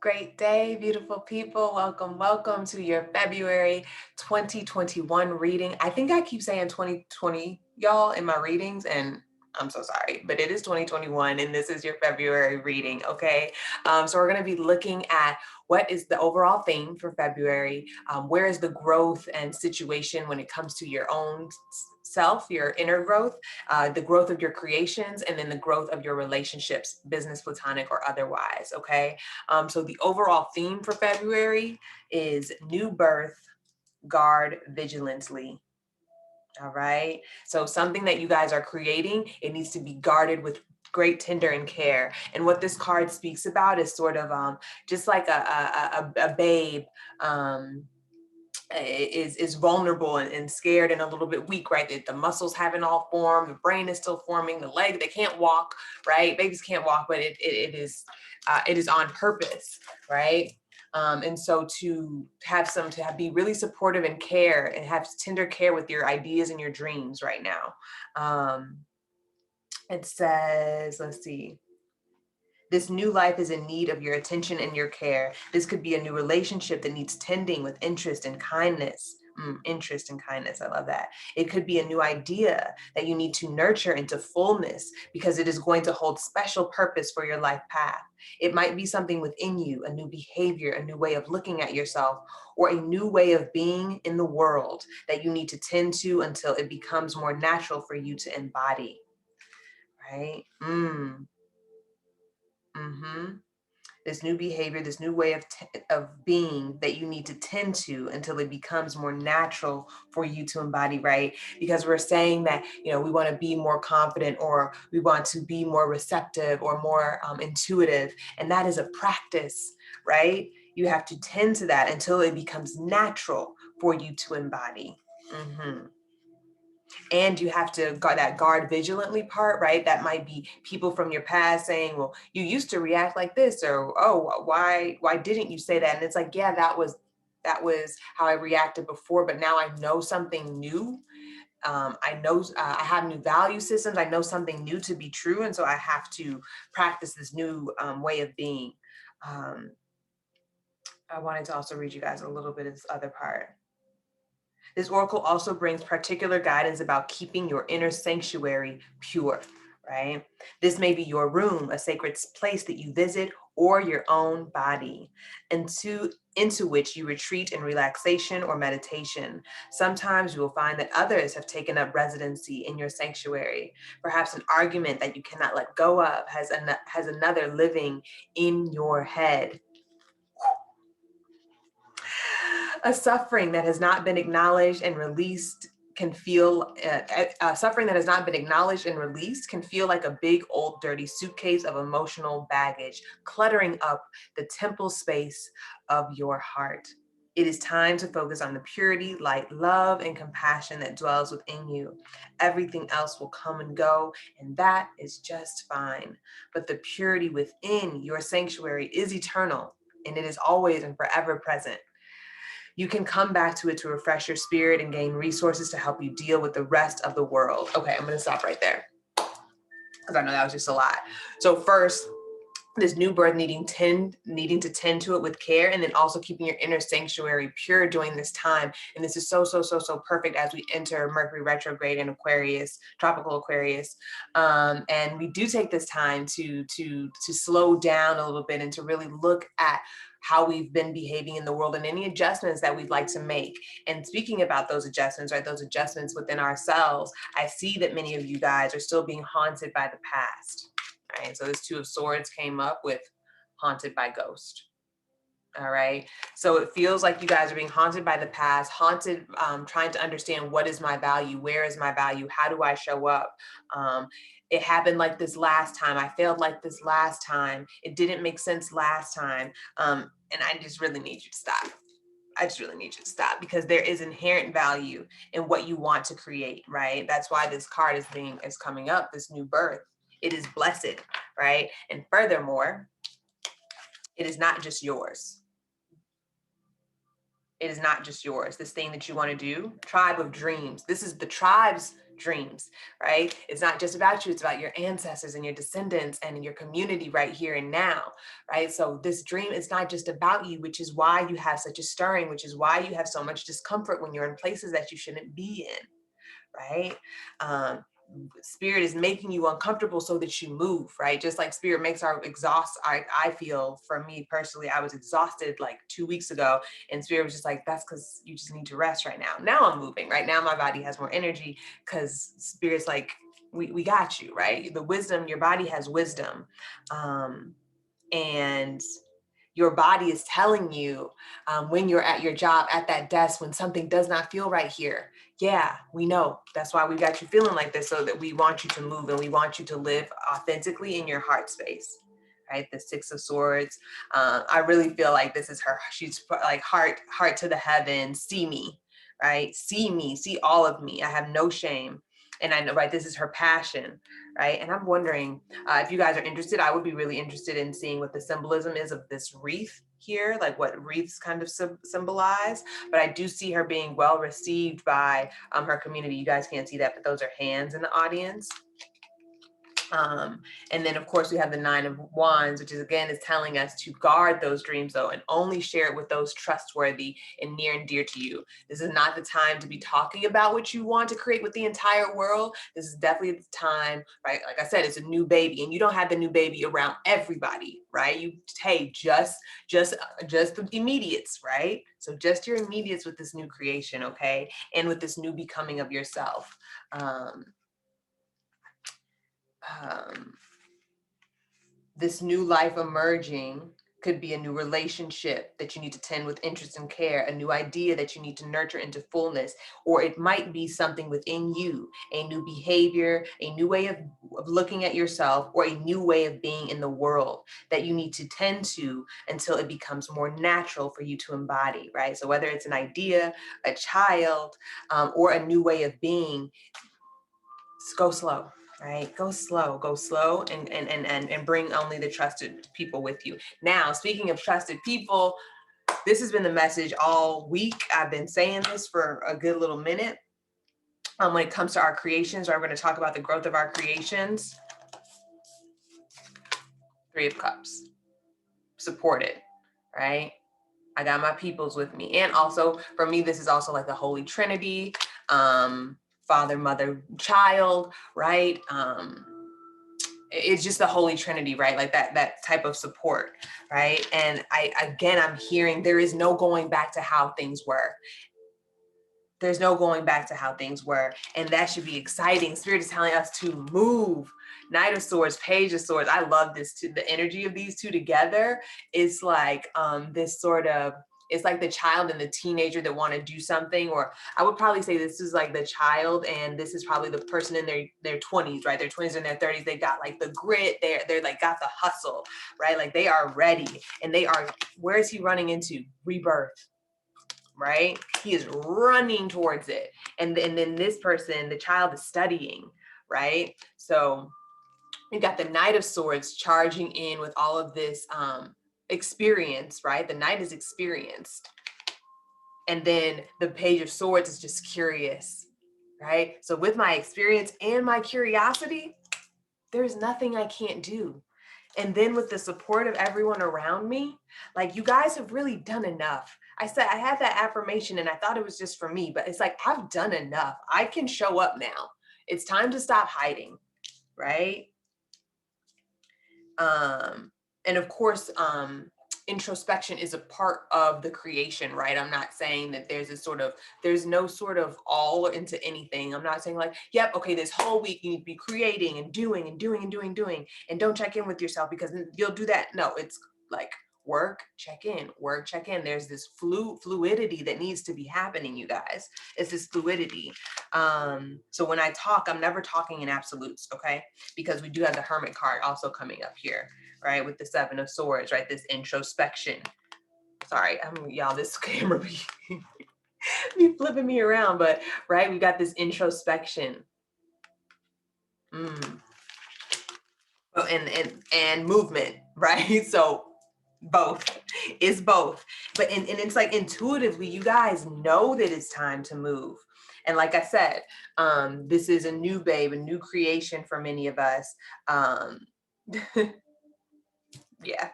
great day, beautiful people. Welcome, welcome to your February 2021 reading. I think I keep saying 2020, y'all, in my readings, and I'm so sorry, but it is 2021 and this is your February reading, okay? So we're going to be looking at what is the overall theme for February, where is the growth and situation when it comes to your own self, your inner growth, the growth of your creations, and then the growth of your relationships, business, platonic, or otherwise, okay? So the overall theme for February is new birth, guard vigilantly. All right. So something that you guys are creating, it needs to be guarded with great tender and care. And what this card speaks about is sort of just like a babe is vulnerable and scared and a little bit weak, right? The muscles haven't all formed, the brain is still forming, the leg, they can't walk, right? Babies can't walk, but it is on purpose, right? And so to be really supportive and care and have tender care with your ideas and your dreams right now. It says, let's see. This new life is in need of your attention and your care. This could be a new relationship that needs tending with interest and kindness. Interest and kindness, I love that. It could be a new idea that you need to nurture into fullness because it is going to hold special purpose for your life path. It might be something within you, a new behavior, a new way of looking at yourself, or a new way of being in the world that you need to tend to until it becomes more natural for you to embody, right? This new behavior, this new way of being that you need to tend to until it becomes more natural for you to embody, right? Because we're saying that, we want to be more confident, or we want to be more receptive or more intuitive. And that is a practice, right? You have to tend to that until it becomes natural for you to embody. And you have to guard that guard vigilantly part, right? That might be people from your past saying, well, you used to react like this, or, oh, why didn't you say that? And it's like, yeah, that was how I reacted before, but now I know something new. I know I have new value systems. I know something new to be true. And so I have to practice this new way of being. I wanted to also read you guys a little bit of this other part. This oracle also brings particular guidance about keeping your inner sanctuary pure, right? This may be your room, a sacred place that you visit, or your own body, into which you retreat in relaxation or meditation. Sometimes you will find that others have taken up residency in your sanctuary. Perhaps an argument that you cannot let go of has another living in your head. A suffering that has not been acknowledged and released can feel suffering that has not been acknowledged and released can feel like a big old dirty suitcase of emotional baggage cluttering up the temple space of your heart. It is time to focus on the purity, light, love, and compassion that dwells within you. Everything else will come and go, and that is just fine. But the purity within your sanctuary is eternal, and it is always and forever present. You can come back to it to refresh your spirit and gain resources to help you deal with the rest of the world. Okay, I'm going to stop right there because I know that was just a lot. So first, this new birth needing to tend to it with care, and then also keeping your inner sanctuary pure during this time. And this is so perfect as we enter Mercury retrograde in Aquarius, tropical Aquarius. And we do take this time to slow down a little bit and to really look at how we've been behaving in the world and any adjustments that we'd like to make. And speaking about those adjustments, right, those adjustments within ourselves, I see that many of you guys are still being haunted by the past. Right, so this Two of Swords came up with haunted by ghost. All right, so it feels like you guys are being haunted by the past, haunted, trying to understand what is my value, where is my value, how do I show up? It happened like this last time. I failed like this last time. It didn't make sense last time. And I just really need you to stop. I just really need you to stop, because there is inherent value in what you want to create, right? That's why this card is coming up, this new birth. It is blessed, right? And furthermore, it is not just yours. It is not just yours. This thing that you want to do, tribe of dreams. This is the tribe's dreams, right? It's not just about you, it's about your ancestors and your descendants and your community right here and now, right? So this dream is not just about you, which is why you have such a stirring, which is why you have so much discomfort when you're in places that you shouldn't be in, right? Spirit is making you uncomfortable so that you move, right? Just like spirit makes our exhaust. I feel, for me personally, I was exhausted like 2 weeks ago, and spirit was just like, that's because you just need to rest right now. Now I'm moving. Right now my body has more energy because spirit's like, we got you, right? The wisdom, your body has wisdom. And your body is telling you when you're at your job, at that desk, when something does not feel right here. Yeah, we know. That's why we got you feeling like this, so that we want you to move and we want you to live authentically in your heart space, right? The Six of Swords. I really feel like this is her. She's like heart to the heavens. See me, right? See me, see all of me. I have no shame. And I know, right, this is her passion, right? And I'm wondering if you guys are interested, I would be really interested in seeing what the symbolism is of this wreath here, like what wreaths kind of symbolize. But I do see her being well received by her community. You guys can't see that, but those are hands in the audience. And then of course we have the Nine of Wands, which is again is telling us to guard those dreams though, and only share it with those trustworthy and near and dear to you. This is not the time to be talking about what you want to create with the entire world. This is definitely the time, right? Like I said, it's a new baby, and you don't have the new baby around everybody, right? You, hey, just the immediates, right? So just your immediates with this new creation, okay? And with this new becoming of yourself. This new life emerging could be a new relationship that you need to tend with interest and care, a new idea that you need to nurture into fullness, or it might be something within you, a new behavior, a new way of looking at yourself, or a new way of being in the world that you need to tend to until it becomes more natural for you to embody, right? So whether it's an idea, a child, or a new way of being, just go slow. Right? Go slow and bring only the trusted people with you. Now, speaking of trusted people, this has been the message all week. I've been saying this for a good little minute. When it comes to our creations, we're going to talk about the growth of our creations. Three of Cups. Supported, right? I got my peoples with me. And also, for me, this is also like the Holy Trinity, Father, Mother, Child, right? It's just the Holy Trinity, right? Like that type of support, right? And I'm hearing there is no going back to how things were. There's no going back to how things were. And that should be exciting. Spirit is telling us to move. Knight of Swords, Page of Swords. I love this too. The energy of these two together is like this sort of, it's like the child and the teenager that want to do something, or I would probably say this is like the child, and this is probably the person in their 20s, right? Their 20s and their 30s. They got like the grit. They're like got the hustle, right? Like they are ready, and they are. Where is he running into? Rebirth, right? He is running towards it, and then this person, the child, is studying, right? So you got the Knight of Swords charging in with all of this experience, right? The knight is experienced. And then the Page of Swords is just curious, right? So with my experience and my curiosity, there's nothing I can't do. And then with the support of everyone around me, like you guys have really done enough. I said, I had that affirmation and I thought it was just for me, but it's like, I've done enough. I can show up now. It's time to stop hiding, right? And of course, introspection is a part of the creation, right? I'm not saying that there's no sort of all into anything. I'm not saying like, yep, okay, this whole week you need to be creating and doing and doing and doing, and don't check in with yourself because you'll do that. No, it's like work, check in, work, check in. There's this fluidity that needs to be happening, you guys. It's this fluidity. So when I talk, I'm never talking in absolutes, okay? Because we do have the Hermit card also coming up here, right? With the Seven of Swords, right? This introspection. Sorry, y'all, this camera be flipping me around, but right, we got this introspection. Oh, and movement, right? So both. It's both. But and it's like intuitively, you guys know that it's time to move. And like I said, this is a new babe, a new creation for many of us. Yeah.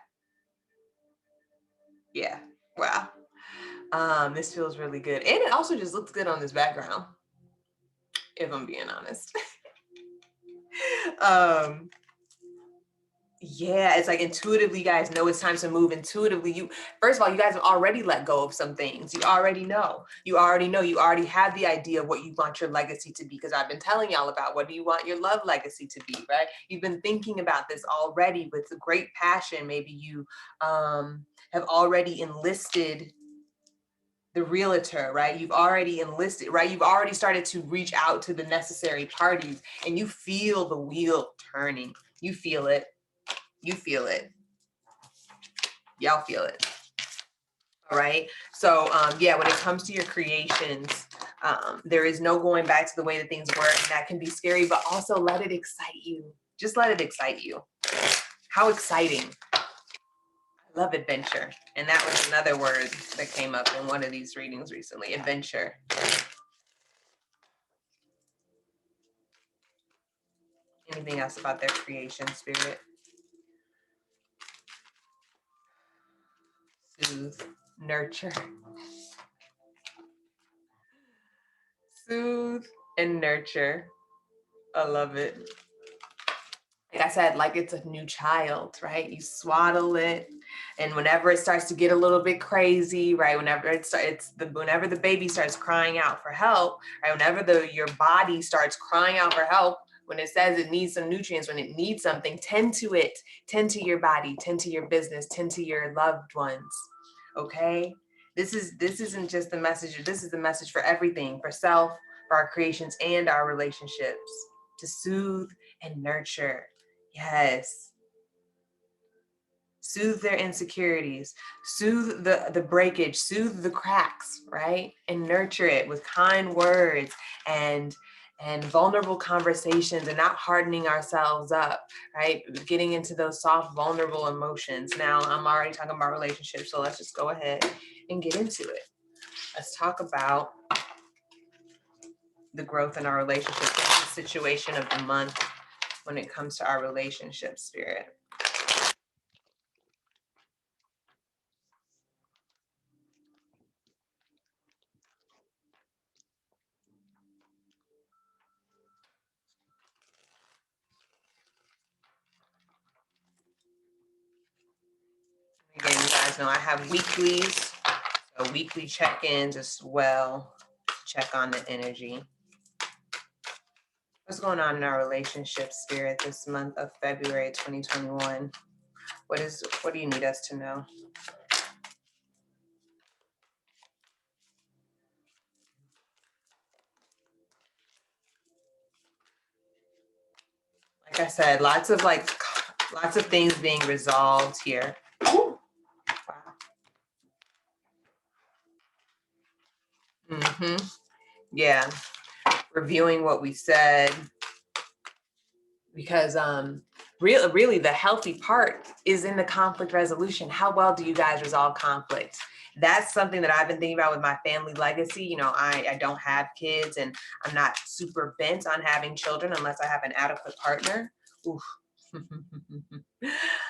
Yeah. Wow. This feels really good. And it also just looks good on this background, if I'm being honest. Yeah, it's like intuitively you guys know it's time to move. Intuitively, first of all, you guys have already let go of some things. You already know. You already have the idea of what you want your legacy to be, because I've been telling y'all about what do you want your love legacy to be, right? You've been thinking about this already with great passion. Maybe you have already enlisted the realtor, right? You've already enlisted, right? You've already started to reach out to the necessary parties, and you feel the wheel turning. You feel it. You feel it. Y'all feel it. All right. So yeah, when it comes to your creations, there is no going back to the way that things were, and that can be scary, but also let it excite you. Just let it excite you. How exciting. I love adventure. And that was another word that came up in one of these readings recently, adventure. Anything else about their creation, spirit? Soothe, nurture. Soothe and nurture. I love it. Like I said, like it's a new child, right? You swaddle it, and whenever it starts to get a little bit crazy, right? Whenever the baby starts crying out for help, right? Whenever your body starts crying out for help, when it says it needs some nutrients, when it needs something, tend to it. Tend to your body, tend to your business, tend to your loved ones. Okay? This isn't just the message. This is the message for everything, for self, for our creations, and our relationships. To soothe and nurture. Yes. Soothe their insecurities, soothe the breakage, soothe the cracks, right? And nurture it with kind words and vulnerable conversations, and not hardening ourselves up, right? Getting into those soft, vulnerable emotions. Now, I'm already talking about relationships, so let's just go ahead and get into it. Let's talk about the growth in our relationships. What's the situation of the month when it comes to our relationship, spirit? Again, you guys know I have weeklies, so weekly check-ins as well. Check on the energy. What's going on in our relationship, spirit, this month of February 2021? What do you need us to know? Like I said, lots of things being resolved here. Ooh. Wow. Yeah. Reviewing what we said, because really the healthy part is in the conflict resolution. How well do you guys resolve conflict? That's something that I've been thinking about with my family legacy. You know, I don't have kids, and I'm not super bent on having children unless I have an adequate partner. Oof.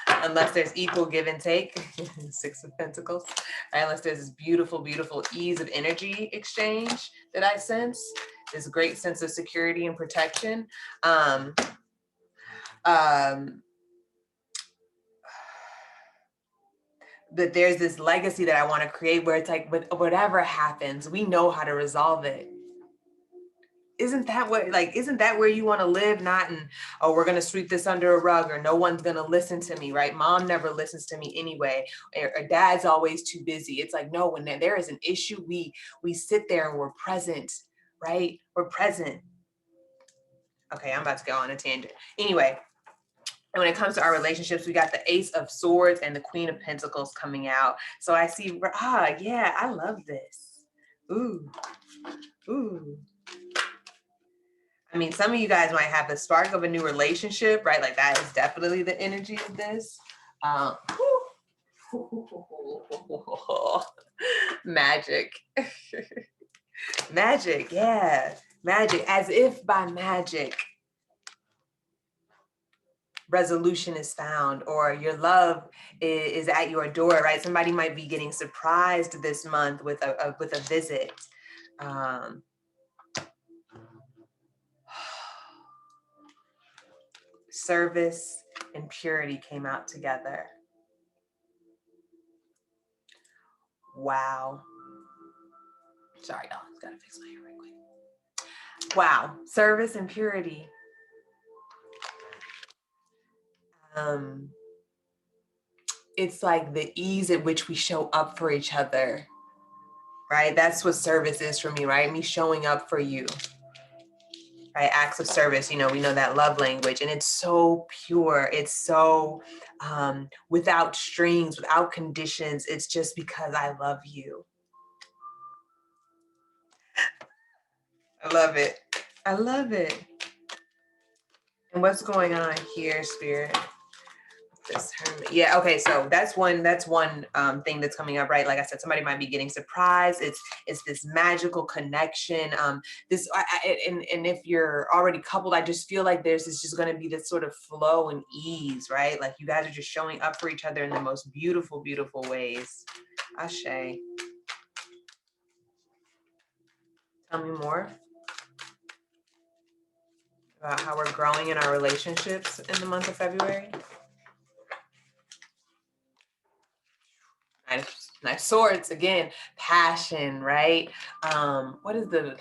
Unless there's equal give and take. Six of Pentacles. Right? Unless there's this beautiful, beautiful ease of energy exchange that I sense, this great sense of security and protection. That there's this legacy that I want to create where it's like, whatever happens, we know how to resolve it. Isn't that where you want to live? Not in, oh, we're going to sweep this under a rug, or no one's going to listen to me, right? Mom never listens to me anyway, or dad's always too busy. It's like, no, when there is an issue, we sit there and we're present, right? We're present. Okay, I'm about to go on a tangent. Anyway, and when it comes to our relationships, we got the Ace of Swords and the Queen of Pentacles coming out. So I see, yeah, I love this. Ooh. I mean, some of you guys might have the spark of a new relationship, right? Like that is definitely the energy of this. Magic. Magic, yeah. Magic, as if by magic, resolution is found, or your love is at your door, right? Somebody might be getting surprised this month with a visit. Um, service and purity came out together. Wow. Sorry, y'all. Just gotta fix my hair right quick. Wow. Service and purity. Um, it's like the ease at which we show up for each other, right? That's what service is for me, right? Me showing up for you, right? Acts of service, we know that love language, and it's so pure. It's so without strings, without conditions. It's just because I love you. I love it. I love it. And what's going on here, Spirit? This hermit. Yeah, okay, so that's one thing that's coming up, right? Like I said, somebody might be getting surprised. It's this magical connection. And if you're already coupled, I just feel like there's just going to be this sort of flow and ease, right? Like you guys are just showing up for each other in the most beautiful, beautiful ways. Ashe. Tell me more about how we're growing in our relationships in the month of February. Nice swords again, passion, right? What is the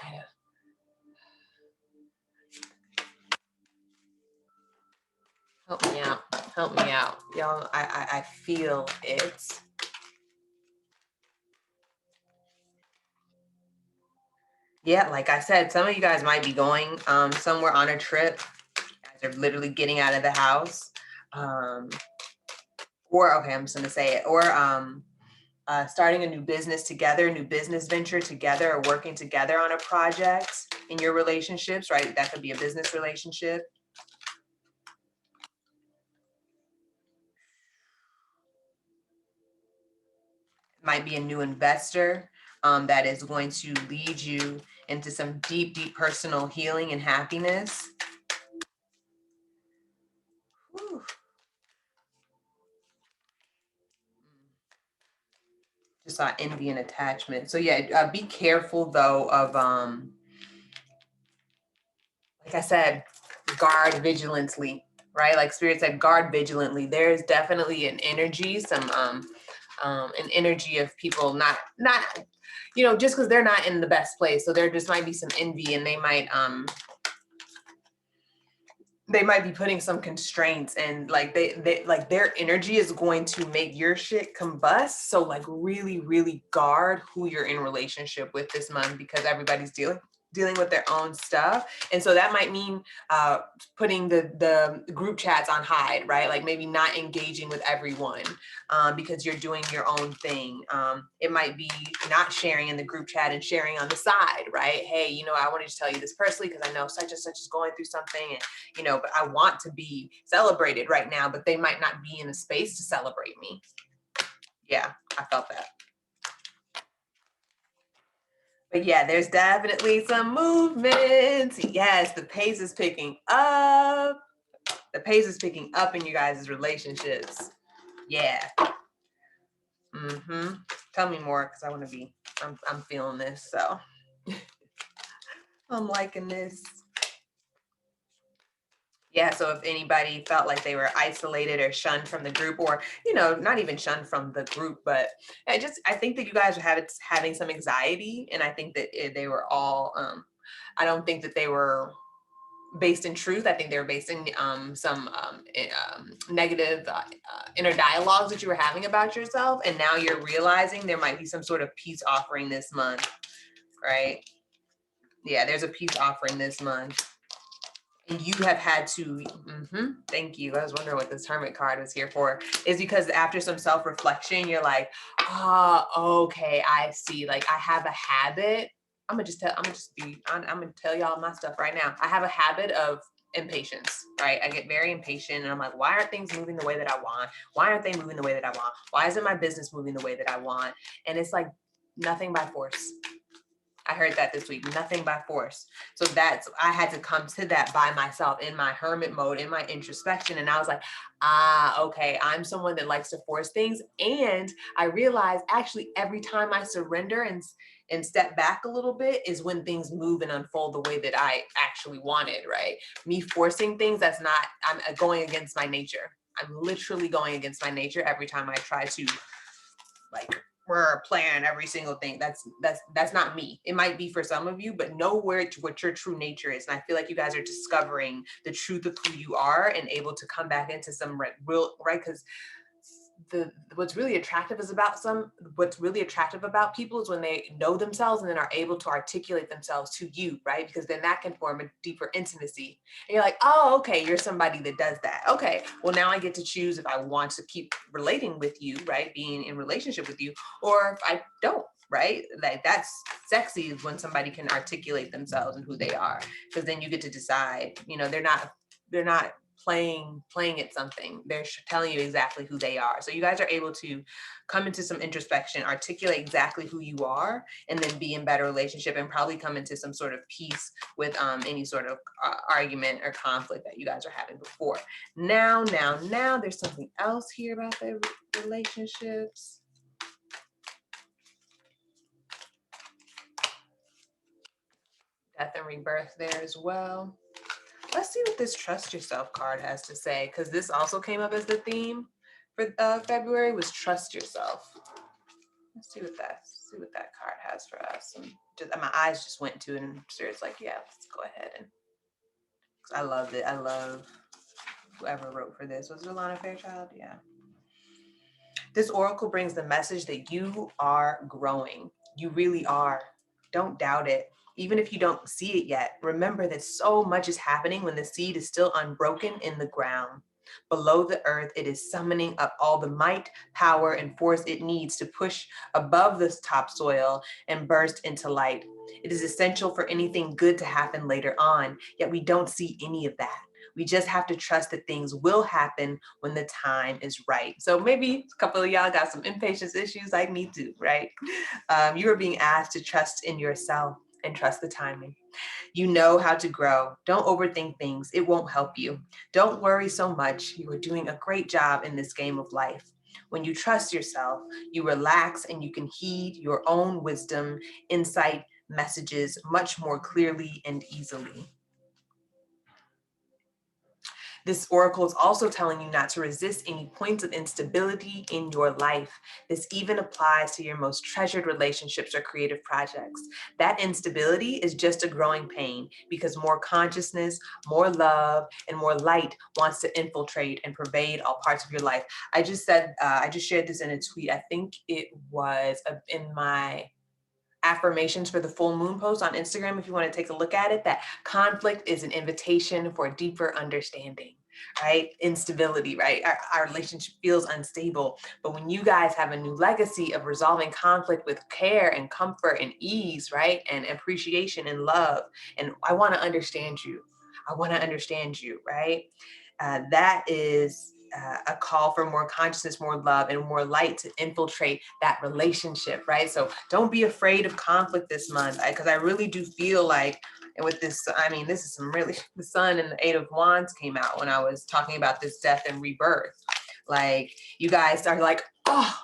help me out, y'all. I feel it. Yeah, like I said, some of you guys might be going somewhere on a trip. You guys are literally getting out of the house, or okay, I'm just gonna say it, or starting a new business together, new business venture together, or working together on a project in your relationships, right? That could be a business relationship. It might be a new investor that is going to lead you into some deep, deep personal healing and happiness. Whew. Just saw envy and attachment. So yeah, be careful though of like I said, guard vigilantly, right? Like Spirit said, guard vigilantly. There's definitely an energy, an energy of people not just because they're not in the best place. So there just might be some envy, and they might be putting some constraints, and like they like their energy is going to make your shit combust. So like really, really guard who you're in relationship with this month, because everybody's dealing with their own stuff. And so that might mean putting the group chats on hide, right? Like maybe not engaging with everyone because you're doing your own thing. It might be not sharing in the group chat and sharing on the side, right? Hey, I wanted to tell you this personally because I know such and such is going through something, and but I want to be celebrated right now, but they might not be in a space to celebrate me. Yeah, I felt that. But yeah, there's definitely some movement. Yes, the pace is picking up. The pace is picking up in you guys' relationships. Yeah. Tell me more, because I want to be, I'm feeling this, so. I'm liking this. Yeah, so if anybody felt like they were isolated or shunned from the group, or not even shunned from the group, but I think that you guys are having some anxiety, and I think that they were all I don't think that they were based in truth. I think they were based in some negative inner dialogues that you were having about yourself, and now you're realizing there might be some sort of peace offering this month, right? Yeah, there's a peace offering this month. And you have had to, thank you. I was wondering what this hermit card was here for. Is because after some self-reflection, you're like, okay, I see. Like I have a habit. I'm gonna tell y'all my stuff right now. I have a habit of impatience, right? I get very impatient, and I'm like, why aren't things moving the way that I want? Why aren't they moving the way that I want? Why isn't my business moving the way that I want? And it's like nothing by force. I heard that this week, nothing by force. So I had to come to that by myself in my hermit mode, in my introspection. And I was like, okay, I'm someone that likes to force things. And I realized actually every time I surrender and step back a little bit is when things move and unfold the way that I actually wanted, right? Me forcing things, I'm going against my nature. I'm literally going against my nature every time I try to like plan every single thing. That's not me. It might be for some of you, but know what your true nature is. And I feel like you guys are discovering the truth of who you are and able to come back into some real, right? Because what's really attractive about people is when they know themselves and then are able to articulate themselves to you, right? Because then that can form a deeper intimacy. And you're like, oh, okay, you're somebody that does that. Okay, well, now I get to choose if I want to keep relating with you, right? Being in relationship with you, or if I don't, right? Like that's sexy is when somebody can articulate themselves and who they are, because then you get to decide, they're not playing at something. They're telling you exactly who they are. So you guys are able to come into some introspection, articulate exactly who you are, and then be in better relationship and probably come into some sort of peace with any sort of argument or conflict that you guys are having before. Now, there's something else here about the relationships. Death and rebirth there as well. Let's see what this trust yourself card has to say, because this also came up as the theme for February was trust yourself. Let's see what that card has for us. And my eyes just went to it, and it's like, yeah, let's go ahead. And I loved it. I love whoever wrote for this. Was it Alana Fairchild? Yeah. This oracle brings the message that you are growing. You really are. Don't doubt it. Even if you don't see it yet, remember that so much is happening when the seed is still unbroken in the ground. Below the earth, it is summoning up all the might, power, and force it needs to push above this topsoil and burst into light. It is essential for anything good to happen later on, yet we don't see any of that. We just have to trust that things will happen when the time is right. So maybe a couple of y'all got some impatience issues like me too, right? You are being asked to trust in yourself and trust the timing. You know how to grow. Don't overthink things. It won't help you. Don't worry so much. You are doing a great job in this game of life. When you trust yourself, you relax and you can heed your own wisdom, insight, messages much more clearly and easily. This oracle is also telling you not to resist any points of instability in your life. This even applies to your most treasured relationships or creative projects. That instability is just a growing pain because more consciousness, more love, and more light wants to infiltrate and pervade all parts of your life. I just shared this in a tweet. I think it was in my affirmations for the full moon post on Instagram, if you want to take a look at it, that conflict is an invitation for deeper understanding, right? Instability, right? Our relationship feels unstable. But when you guys have a new legacy of resolving conflict with care and comfort and ease, right? And appreciation and love. And I want to understand you. I want to understand you, right? That is a call for more consciousness, more love, and more light to infiltrate that relationship, right? So don't be afraid of conflict this month, because I really do feel like, and with this, this is some really, the Sun and the Eight of Wands came out when I was talking about this death and rebirth. Like, you guys are like, oh,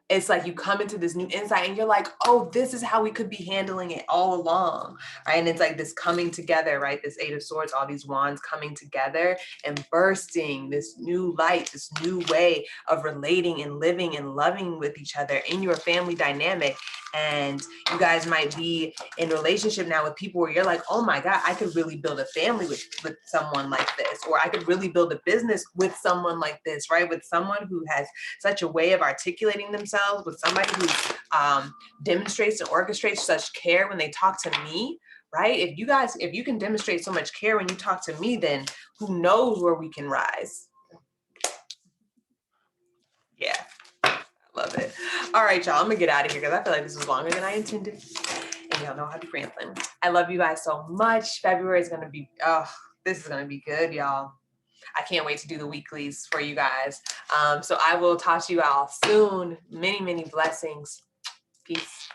it's like you come into this new insight and you're like, oh, this is how we could be handling it all along, right? And it's like this coming together, right? This Eight of Swords, all these wands coming together and bursting this new light, this new way of relating and living and loving with each other in your family dynamic. And you guys might be in relationship now with people where you're like, oh my God, I could really build a family with someone like this, or I could really build a business with someone like this, right? With someone who has such a way of articulating themselves, with somebody who demonstrates and orchestrates such care when they talk to me, right? If you can demonstrate so much care when you talk to me, then who knows where we can rise. Yeah. Love it. All right, y'all, I'm gonna get out of here because I feel like this is longer than I intended. And y'all know how to be rambling. I love you guys so much. February is gonna be, this is gonna be good, y'all. I can't wait to do the weeklies for you guys. So I will talk to you all soon. Many, many blessings. Peace.